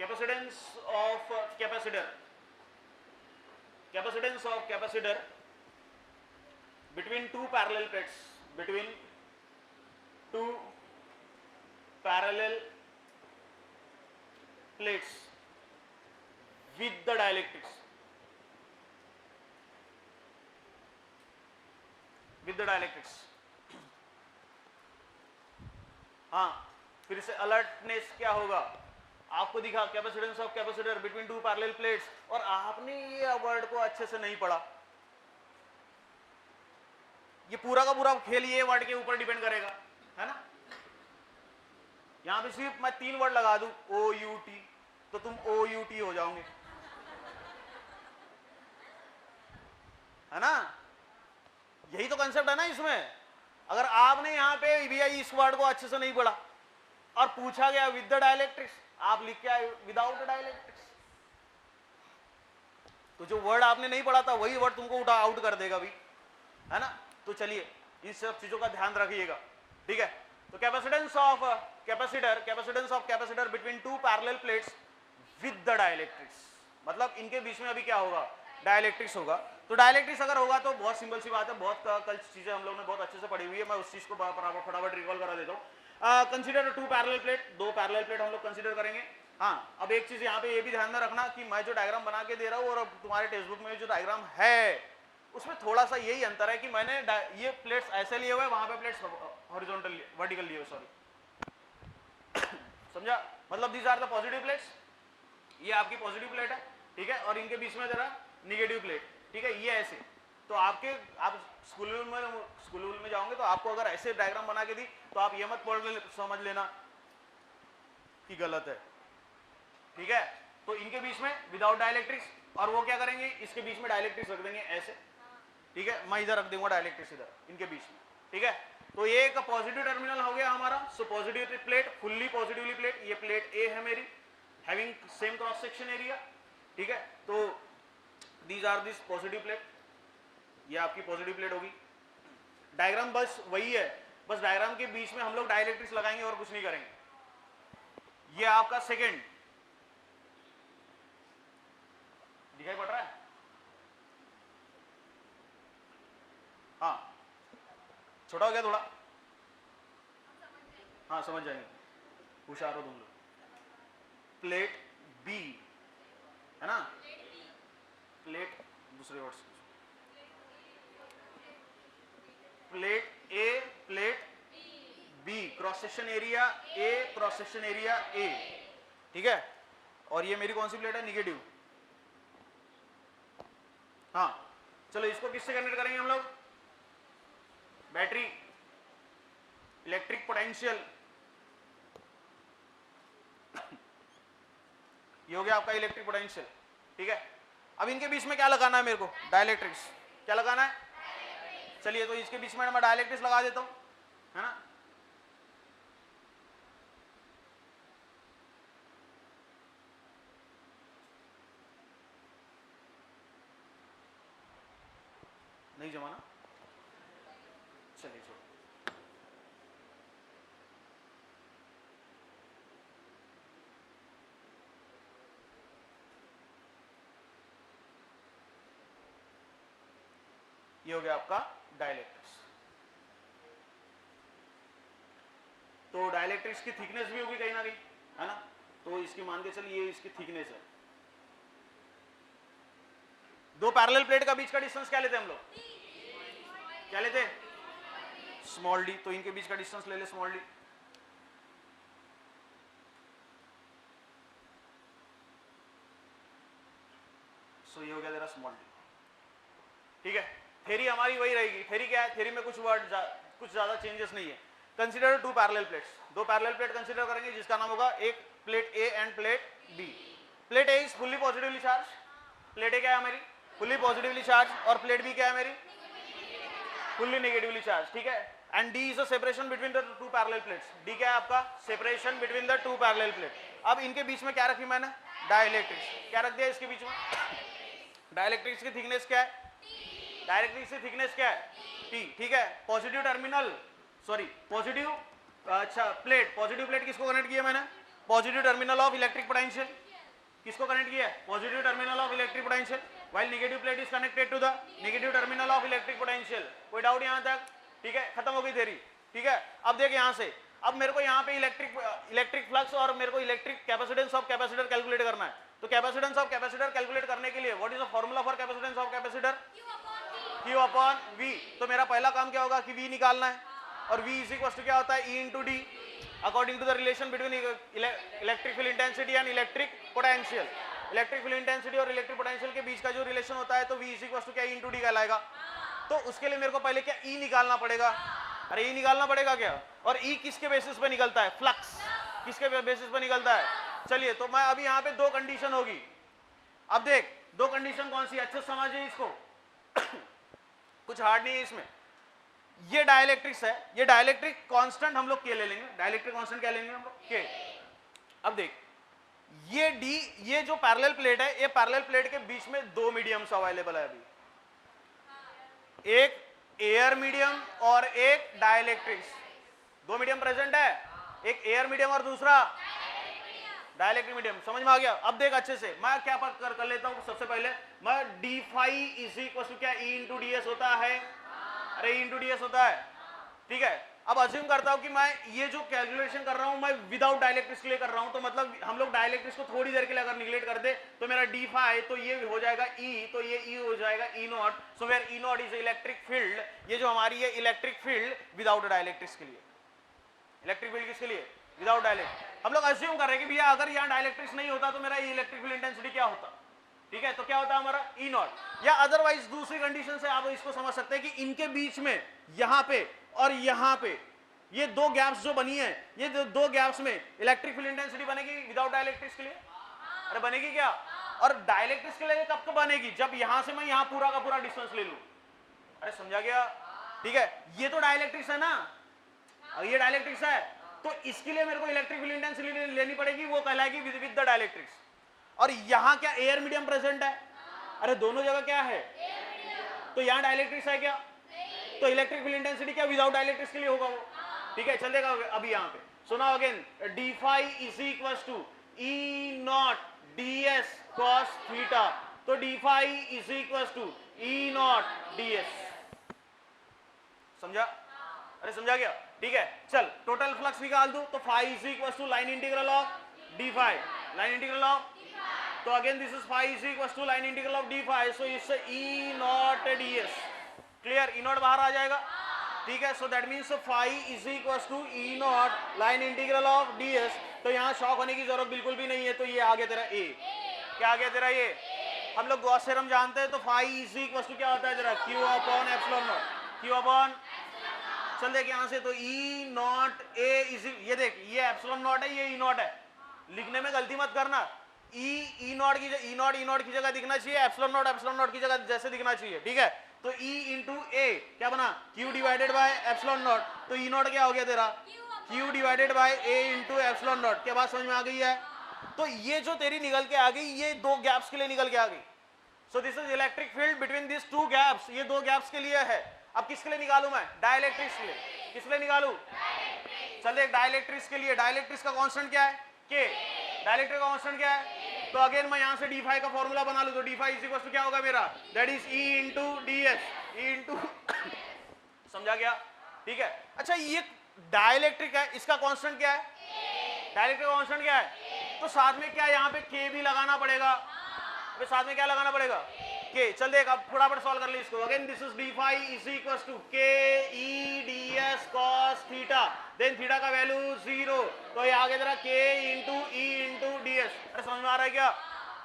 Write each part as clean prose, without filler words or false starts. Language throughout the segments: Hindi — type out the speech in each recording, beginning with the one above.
capacitance of capacitor between two parallel plates, with the dielectrics, हाँ, फिर से अलर्टनेस क्या होगा, आपको दिखा capacitance of capacitor between two parallel plates, और आपने ये वर्ड को अच्छे से नहीं पढ़ा। ये पूरा का पूरा खेल ये वर्ड के ऊपर डिपेंड करेगा, है ना। यहां पे सिर्फ मैं 3 वर्ड लगा दूं OUT, तो तुम OUT हो जाओगे, है ना। यही तो कंसेप्ट है ना इसमें। अगर आपने यहाँ पे भैया इस वर्ड को अच्छे से नहीं पढ़ा और पूछा गया विद द डायलेक्ट्रिक्स, आप लिख के आए विदाउट डायलेक्ट्रिक्स, तो जो वर्ड आपने नहीं पढ़ा था वही वर्ड तुमको उठा आउट कर देगा भी, है ना। तो चलिए इन सब चीजों का ध्यान रखिएगा, ठीक है। तो capacitance of capacitor between two parallel plates with the dielectrics, मतलब इनके बीच में अभी क्या होगा, डायलेक्ट्रिक्स होगा। तो डायलेक्ट्रिक्स अगर होगा तो बहुत सिंपल सी बात है, बहुत कल चीजें हम लोग ने बहुत अच्छे से पढ़ी हुई है, मैं उस चीज को फटाफट रिकॉल करा देता हूँ। Consider two parallel plate, 2 parallel plate हम लोग कंसीडर करेंगे। हाँ, अब एक चीज यहाँ पे ये भी ध्यान में रखना कि मैं जो डायग्राम बना के दे रहा हूँ और तुम्हारे टेक्स्ट बुक में जो डायग्राम है उसमें थोड़ा सा यही अंतर है कि मैंने ये प्लेट्स ऐसे लिए हुए, वहां पे प्लेट्स हॉरिजॉन्टल वर्टिकल लिए हुए, सॉरी समझा, मतलब these are the positive plates, ये आपकी पॉजिटिव प्लेट है, ठीक है, और इनके बीच में जरा निगेटिव प्लेट, ठीक है, ये ऐसे। तो आप स्कूल में जाओगे तो आपको अगर ऐसे डायग्राम बना के दी तो आप ये मत समझ लेना कि गलत है, ठीक है। तो इनके बीच में विदाउट डायलेक्ट्रिक्स, और वो क्या करेंगे, इसके बीच में डायलेक्ट्रिक्स रख देंगे ऐसे, ठीक है, मैं इधर रख दूंगा डायलेक्ट्रिक्स इधर इनके बीच में, ठीक है। तो ये एक पॉजिटिव टर्मिनल हो गया हमारा। So positive plate, fully positively plate, ये प्लेट ए है मेरी, having same cross section area, ठीक है। तो these are this positive plate, ये आपकी पॉजिटिव प्लेट होगी। डायग्राम बस वही है, बस डायग्राम के बीच में हम लोग डायलेक्ट्रिक्स लगाएंगे और कुछ नहीं करेंगे। ये आपका सेकेंड, दिखाई पड़ रहा है, हाँ छोटा हो गया थोड़ा, हाँ समझ जाएंगे, होशियार हो तुम लोग। प्लेट बी है ना, प्लेट दूसरे वर्ड से, plate A, plate B, cross section area A, cross section area A, ठीक है। और ये मेरी कौन सी प्लेट है, निगेटिव। हाँ चलो इसको किससे कनेक्ट करेंगे हम लोग, बैटरी, इलेक्ट्रिक पोटेंशियल, ये हो गया आपका इलेक्ट्रिक पोटेंशियल, ठीक है। अब इनके बीच में क्या लगाना है मेरे को, डायलेक्ट्रिक्स, क्या लगाना है, चलिए तो इसके बीच में मैं डायलेक्ट्रिक्स लगा देता हूं, है ना। नहीं जमाना, चलिए छोड़ो। ये हो गया आपका डायलेक्ट्रिक्स। तो डायलेक्ट्रिक्स की थिकनेस भी होगी कहीं ना कहीं, है ना। तो इसकी मान के चलिए ये इसकी थिकनेस है। 2 पैरेलल प्लेट का बीच का डिस्टेंस क्या लेते हैं हम लोग, क्या लेते हैं, स्मॉल डी। तो इनके बीच का डिस्टेंस ले ले स्मॉल डी, सो ये हो गया तेरा स्मॉल डी, ठीक है। थ्योरी हमारी वही रहेगी। थ्योरी क्या है, थ्योरी में कुछ ज्यादा चेंजेस नहीं है। Consider 2 parallel plates, 2 parallel plate consider करेंगे जिसका नाम होगा एक plate A and plate B. Plate A is fully positively charge, plate A क्या है मेरी, फुल्ली पॉजिटिवली चार्ज, और प्लेट बी क्या है मेरी, फुल्ली नेगेटिवली चार्ज, ठीक है। And D is the separation between the 2 parallel plates. D क्या है आपका, separation between the 2 parallel plate. अब इनके बीच में क्या रखी मैंने, डायलेक्ट्रिक्स। क्या रख दिया इसके बीच में, डायलेक्ट्रिक्स की थिकनेस क्या है, डायलेक्ट्रिक्स की थिकनेस क्या है, टी, ठीक है। पॉजिटिव टर्मिनल, सॉरी पॉजिटिव, अच्छा प्लेट, पॉजिटिव प्लेट किसको कनेक्ट किया मैंने, positive terminal of electric potential, किसको कनेक्ट किया है? Positive terminal of electric potential, while negative plate is connected to the negative terminal of electric potential. कोई डाउट यहाँ तक? ठीक है, खत्म हो गई थ्योरी। ठीक है, अब देख यहाँ से, अब मेरे को यहाँ पे इलेक्ट्रिक फ्लक्स और मेरे को electric capacitance of capacitor calculate करना है। तो कैपेसिटेंस ऑफ कैपेसिटर कैलकुलेट करने के लिए what is the formula for capacitance of capacitor? Q upon V। तो मेरा पहला काम क्या होगा कि V निकालना है, और V इज इक्वल टू क्या होता है? E into D, according to the relation between electric field intensity and electric potential. Electric field intensity और इलेक्ट्रिक पोटेंशियल के बीच का जो रिलेशन होता है तो V इज इक्वल टू क्या? E इंटू डी कहलाएगा। तो उसके लिए मेरे को पहले क्या E निकालना पड़ेगा? अरे E निकालना पड़ेगा क्या? और E किसके बेसिस पे निकलता है? फ्लक्स किसके बेसिस पे निकलता है? चलिए, तो मैं अभी यहाँ पे दो कंडीशन होगी। अब देख, दो कंडीशन कौन सी? अच्छे समझिए इसको कुछ हार्ड नहीं है इसमें। ये डाइलेक्ट्रिक्स है, ये डाइलेक्ट्रिक कांस्टेंट हम लोग के ले लेंगे, डाइलेक्ट्रिक कांस्टेंट क्या लेंगे हम लोग? के। अब देख, ये डी, ये जो पैरेलल प्लेट है, ये पैरेलल प्लेट के बीच में दो मीडियम्स अवेलेबल है अभी, एक एयर मीडियम और एक डाइलेक्ट्रिक्स। दो मीडियम प्रेजेंट है, एक एयर मीडियम और दूसरा डाइलेक्ट्रिक मीडियम। समझ में आ गया? अब देख अच्छे से, मैं क्या कर लेता हूं सबसे पहले, मैं D phi is equal to क्या? ई इंटू डी एस होता है। अरे ई इंटू डी एस होता है। ठीक है, अब अज्यूम करता हूं कि मैं ये जो कैलकुलेशन कर रहा हूं मैं विदाउट डाइलेक्ट्रिक्स के लिए कर रहा हूं, तो मतलब हम लोग डाइलेक्ट्रिक्स को थोड़ी देर के लिए अगर निगलेक्ट कर दे तो मेरा डी फाई, तो ये हो जाएगा ई, तो ये ई हो जाएगा E naught. So where E naught is electric field, ये जो हमारी है इलेक्ट्रिक फील्ड विदाउट डाइलेक्ट्रिक्स के लिए। इलेक्ट्रिक फील्ड किसके लिए? Without dielectric. हम लोग अज्यूम कर रहे हैं कि भैया अगर यहाँ डाइलेक्ट्रिक्स नहीं होता तो मेरा ये इलेक्ट्रिक फील्ड इंटेंसिटी क्या होता? ठीक है, तो क्या होता है हमारा? ई नॉट। या अदरवाइज दूसरी कंडीशन से आप इसको समझ सकते हैं कि इनके बीच में यहाँ पे और यहाँ पे ये दो गैप्स जो बनी है, ये दो गैप्स में इलेक्ट्रिक फील्ड इंटेंसिटी बनेगी विदाउट डाइलेक्ट्रिक्स के लिए। अरे बनेगी क्या? और डाइलेक्ट्रिक्स के लिए कब बनेगी? जब यहां से मैं यहाँ पूरा का पूरा डिस्टेंस ले लूं। अरे समझा गया? ठीक है, ये तो डाइलेक्ट्रिक्स है ना, ये डाइलेक्ट्रिक्स है, तो इसके लिए मेरे को इलेक्ट्रिक फील्ड इंटेंसिटी लेनी पड़ेगी, वो कहलाएगी विद द डाइलेक्ट्रिक्स। और यहाँ क्या एयर मीडियम प्रेजेंट है? अरे दोनों जगह क्या है? तो यहाँ डाइलेक्ट्रिक्स है क्या? तो इलेक्ट्रिक फील्ड इंटेंसिटी क्या विदाउट डाइलेक्ट्रिक्स के लिए होगा वो? ठीक है, चलेगा अभी यहाँ पे। So now again D phi is equal to E naught D S cos theta. तो D phi is equal to E naught D S. समझा? अरे समझा गया? ठीक है, चल टोटल फ्लक्स निकाल दूं, तो phi is equal to line integral of D phi, line integral of, तो again this is phi is equal to line integral of D phi, so it's E naught D S. Clear? E naught बाहर आ जाएगा। ठीक है, so that means phi is equal to E naught line integral of D S. तो यहाँ शॉक होने की जरूरत बिल्कुल भी नहीं है, तो ये आ गया तेरा ए। क्या आ गया तेरा? ये हम लोग गॉस थ्योरम जानते हैं, तो फाई इज इक्वल टू क्या होता है तेरा? Q upon epsilon not, Q upon, चल देख यहाँ से, तो ई नॉट ए इज, ये देख ये एप्सिलॉन नॉट है, ये ई नॉट है, लिखने में गलती मत करना। ई नॉट की जगह दिखना चाहिए, एप्सिलॉन नॉट की जगह जैसे दिखना चाहिए। ठीक है, तो E इंटू ए क्या बना? Q divided by epsilon not. तो E नॉट क्या हो गया तेरा? Q divided by A into epsilon not. क्या बात समझ में आ गई है? तो ये जो तेरी निकल के आ गई, ये दो गैप्स के लिए निकल के आ गई। सो this is electric field between this to gaps, ये दो गैप्स के लिए है। अब किसके लिए निकालू मैं? डाइलेक्ट्रिक्स के लिए। किस लिए निकालू? चल देख, डाइलेक्ट्रिक्स के लिए, डाइलेक्ट्रिक्स का कांस्टेंट क्या है? के। डाइलेक्ट्रिक का कांस्टेंट क्या है? तो अगेन मैं यहां से डी फाई का फॉर्मूला बना लूं, तो D phi is equal to क्या होगा मेरा? That is E into D S, E into समझा गया? ठीक है, अच्छा ये डाइलेक्ट्रिक है, इसका कांस्टेंट क्या है? डाइलेक्ट्रिक का कांस्टेंट क्या है? तो साथ में क्या यहाँ पे के भी लगाना पड़ेगा, तो साथ में क्या लगाना पड़ेगा? के। चल देख, अब फटाफट सॉल्व कर ले इसको। Again this is D phi is equal to K E D S cos theta, then theta का वैल्यू 0, तो ये आगे तेरा K into E into D S. अरे समझ में आ रहा है क्या?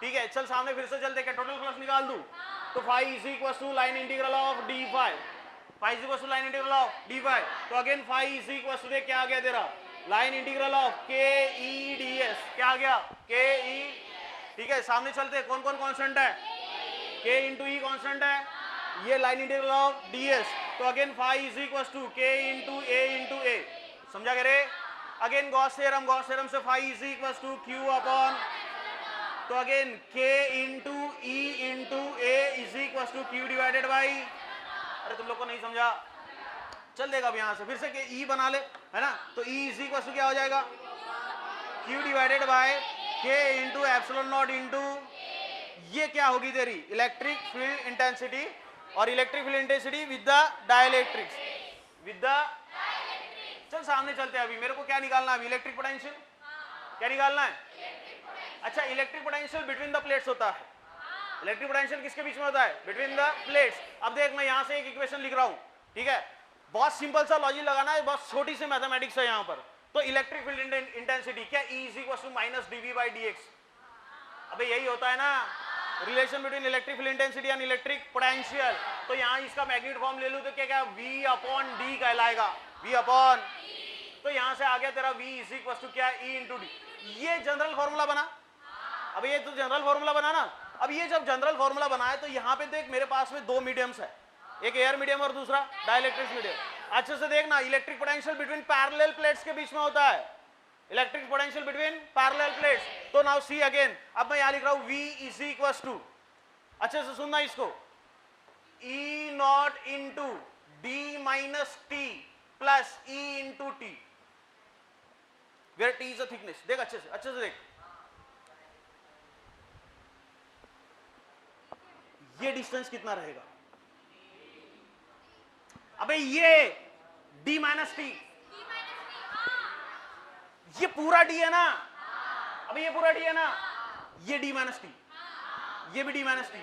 ठीक है, चल सामने फिर से चल देख, टोटल फ्लक्स निकाल दूं, तो phi is equal to line integral of D phi, phi is equal to line integral of D phi. तो again phi is equal to, देख क्या आ गया तेरा? लाइन इंटीग्रल ऑफ के ई डी एस। क्या आ गया? के ई। ठीक है, सामने चलते, कौन कौन कांस्टेंट है? के इंटू ई कांस्टेंट है, ये line integral of D S. तो again phi is equal to K into A. समझा क्या रे? अगेन गॉस थ्योरम से phi is equal to Q upon, तो again K into E into A is equal to Q divided by, अरे तुम लोग को नहीं समझा? चल देगा अब यहां से फिर से के ई बना ले, है ना? तो ई इज इक्वल टू क्या हो जाएगा? Q divided by K into epsilon not into ये क्या होगी तेरी इलेक्ट्रिक फील्ड इंटेंसिटी, और electric field intensity with the dielectrics, with the, चल सामने चलते हैं। अभी मेरे को क्या निकालना है, इलेक्ट्रिक पोटेंशियल क्या निकालना है? अच्छा, electric potential between the plates होता है। इलेक्ट्रिक पोटेंशियल किसके बीच में होता है? Between the plates. अब देख मैं यहां से एक इक्वेशन लिख रहा हूं, ठीक है, बहुत सिंपल सा लॉजिक लगाना है, बहुत छोटी सी मैथमेटिक्स है यहां पर। तो इलेक्ट्रिक फील्ड इंटेंसिटी क्या E is equal to minus dV by dx, अबे यही होता है ना relation between electric field intensity and electric potential. तो यहां इसका मैग्नीट्यूड फॉर्म ले लूं तो क्या क्या V अपॉन D कहलाएगा, V अपॉन, तो यहां से आ गया तेरा V इज इक्वल टू क्या E इंटू डी। ये जनरल फॉर्मूला बना, अब ये तो जनरल फॉर्मूला बना ना। अब ये जब जनरल फॉर्मूला बना है तो यहाँ पे देख मेरे पास में दो मीडियम्स है, एक एयर मीडियम और दूसरा डाइलेक्ट्रिक मीडियम। अच्छे से देखना, electric potential between parallel plates के बीच में होता है, electric potential between parallel plates. तो नाउ सी अगेन, अब मैं यहाँ लिख रहा हूँ V इज इक्वल टू, अच्छे से सुनना इसको, E not into D minus T plus E into T, where T is a thickness. देख अच्छे से देख, ये डिस्टेंस कितना रहेगा? अबे ये D माइनस टी, ये पूरा D है ना, अबे ये पूरा D है ना, ये D माइनस टी, ये भी D माइनस टी,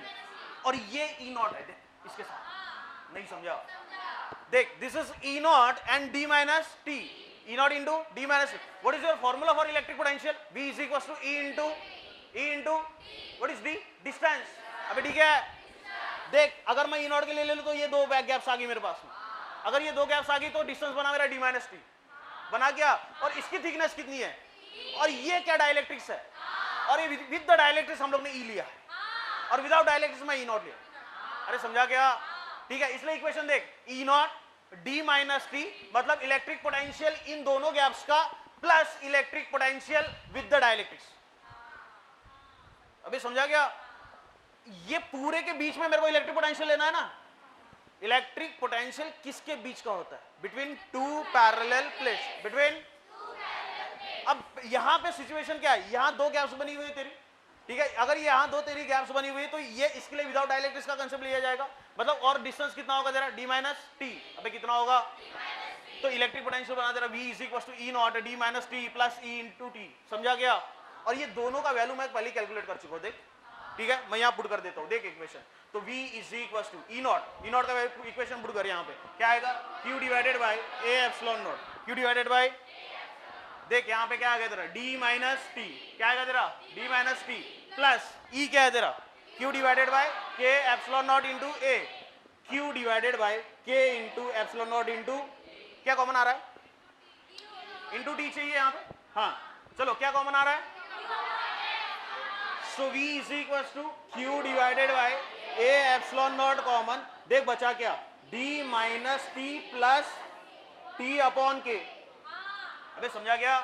और ये E नॉट है, देख इसके साथ, नहीं समझा? देख this is E not and D minus T, E not into D minus T. What is your formula for electric potential? V is equal to E into what is D? Distance. अबे ठीक है, देख अगर मैं E नॉट के लिए ले लूं तो ये दो बैक गैप्स आ गई मेरे पास में, अगर ये दो गैप्स आ गई तो डिस्टेंस बना मेरा D माइनस टी, बना क्या? और इसकी थिकनेस कितनी है, और ये क्या डाइलेक्ट्रिक्स है, और ये विद द डाइलेक्ट्रिक्स हम लोग ने E लिया है, और विदाउट डाइलेक्ट्रिक्स में E नॉट लिया। अरे समझा क्या? ठीक है, इसलिए इक्वेशन देख, E not D minus T मतलब इलेक्ट्रिक पोटेंशियल इन दोनों गैप्स का plus electric potential with the dielectrics. अभी समझा क्या? ये पूरे के बीच में मेरे को इलेक्ट्रिक पोटेंशियल लेना है ना। इलेक्ट्रिक पोटेंशियल किसके बीच का होता है? Between two parallel plates, between. अब यहां पे सिचुएशन क्या है, यहां दो गैप्स बनी हुई है तेरी, ठीक है, अगर यहां दो तेरी गैप्स बनी हुई है तो ये इसके लिए विदाउट डाइलेक्ट्रिक्स का कंसेप्ट लिया जाएगा, मतलब और डिस्टेंस कितना होगा तेरा? D minus T. अबे कितना होगा? तो इलेक्ट्रिक पोटेंशियल बना तेरा V is equal to E not D minus T plus E into T. समझा गया? और ये दोनों का वैल्यू मैं पहले कैलकुलेट कर चुका हूं, देख, ठीक है, मैं यहां पुट कर देता हूं, देख इक्वेशन। तो V is equal to E not का इक्वेशन पुट कर, यहां पे क्या आएगा? Q divided by A epsilon not, Q divided by, देख यहां पे क्या आ गया तेरा? D माइनस टी, क्या आएगा तेरा? D minus T plus E क्या है तेरा? Q divided bye K epsilon not into A, Q divided bye K into epsilon not into, क्या कॉमन आ रहा है? इंटू टी चाहिए यहाँ पे, हाँ चलो क्या कॉमन आ रहा है? So V is equal to Q divided by A epsilon not common, देख बचा क्या? D minus T plus T upon K। अबे समझा क्या?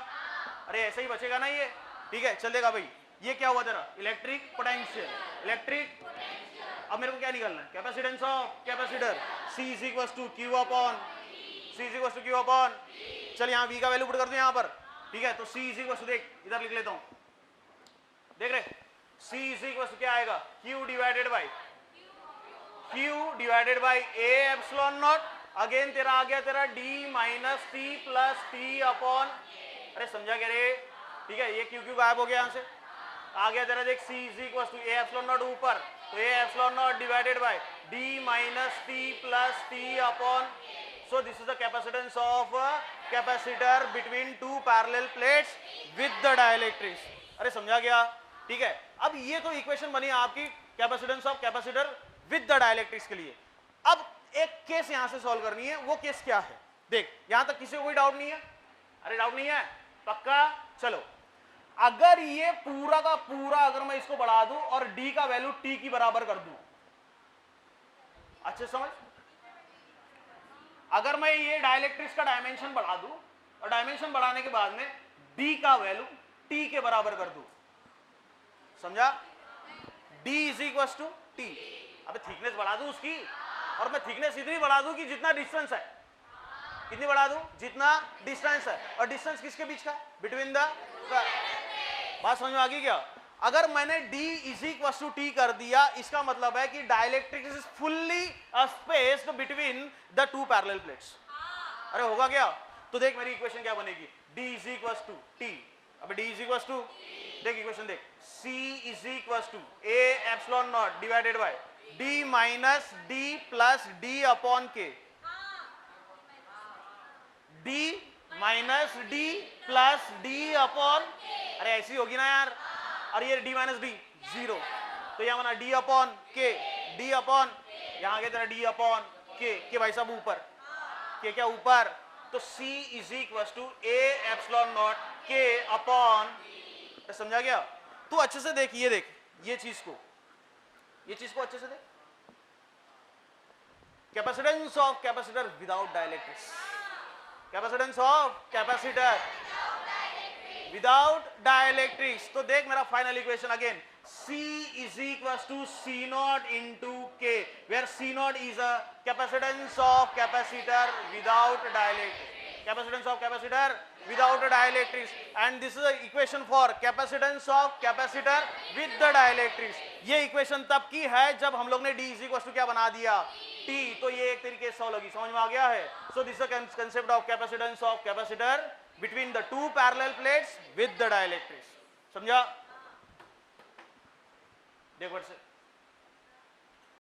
अरे ऐसे ही बचेगा ना ये, ठीक है, चल देगा भाई। ये क्या हुआ तेरा? Electric potential, electric. अब मेरे को क्या निकालना है? Capacitance of capacitor, C is equal to Q upon, C is equal to Q upon, चल यहाँ V का वैल्यू पुट कर दो यहाँ पर, ठीक है, तो C इज इक्वल टू, देख इधर लिख लेता हूँ, देख रहे, C इज इक्वल टू क्या आएगा? Q divided by A epsilon not, again तेरा आ गया तेरा D minus T plus T upon, अरे समझा क्या रे? ठीक है, ये Q गायब हो गया यहाँ से, आ गया तेरा देख C is equal to A epsilon not ऊपर, तो A epsilon not divided by D minus T plus T upon, so this is the capacitance of capacitor between two parallel plates with the dielectrics. अरे समझा गया? ठीक है, अब ये तो इक्वेशन बनी आपकी capacitance of capacitor with the dielectrics के लिए। अब एक केस यहां से सॉल्व करनी है, वो केस क्या है? देख यहां तक किसी को कोई डाउट नहीं है? अरे डाउट नहीं है? पक्का? चलो, अगर ये पूरा का पूरा अगर मैं इसको बढ़ा दूं और D का वैल्यू T की बराबर कर दूं, अच्छे समझ, अगर मैं ये डाइलेक्ट्रिक्स का डायमेंशन बढ़ा दूं और डायमेंशन बढ़ाने के बाद में D का वैल्यू T के बराबर कर दूं, समझा? D is equal to T, अबे थिकनेस बढ़ा दूं उसकी, और मैं थिकनेस इतनी बढ़ा दूं कि जितना डिस्टेंस है, कितनी बढ़ा दूं? जितना डिस्टेंस है, और डिस्टेंस किसके बीच का? बिटवीन द, बात समझ में आ गई क्या? अगर मैंने D is equal to T कर दिया, इसका मतलब है कि dielectric is fully spaced between the two parallel plates. अरे होगा क्या? तो देख मेरी इक्वेशन क्या बनेगी, D is equal to T, अब D इज इक्वल टू, देख इक्वेशन देख, C is equal to A epsilon not divided by D minus D plus D upon K, D minus D plus D upon, अरे ऐसी होगी ना यार, और ये D माइनस D 0, तो यहाँ बना D upon K, D upon, यहाँ के तरह D अपॉन K भाई साहब ऊपर, K क्या ऊपर, तो C is equal to A epsilon not K upon, समझा गया? तू अच्छे से देख, ये देख ये चीज को अच्छे से देख, capacitance of capacitor without dielectrics, capacitance of capacitor without dielectrics. तो देख मेरा final equation again, C is equals to C naught into K, where C naught is a capacitance of capacitor without dielectrics, capacitance of capacitor without dielectrics, and this is the equation for capacitance of capacitor with the dielectrics। ये इक्वेशन तब की है जब हम लोग ने D is equals to क्या बना दिया, T, तो ये एक तरीके से सॉल्व होगी, समझ में आ गया है? So this is the concept of capacitance of capacitor between the two parallel plates with the dielectrics, समझा? देखो से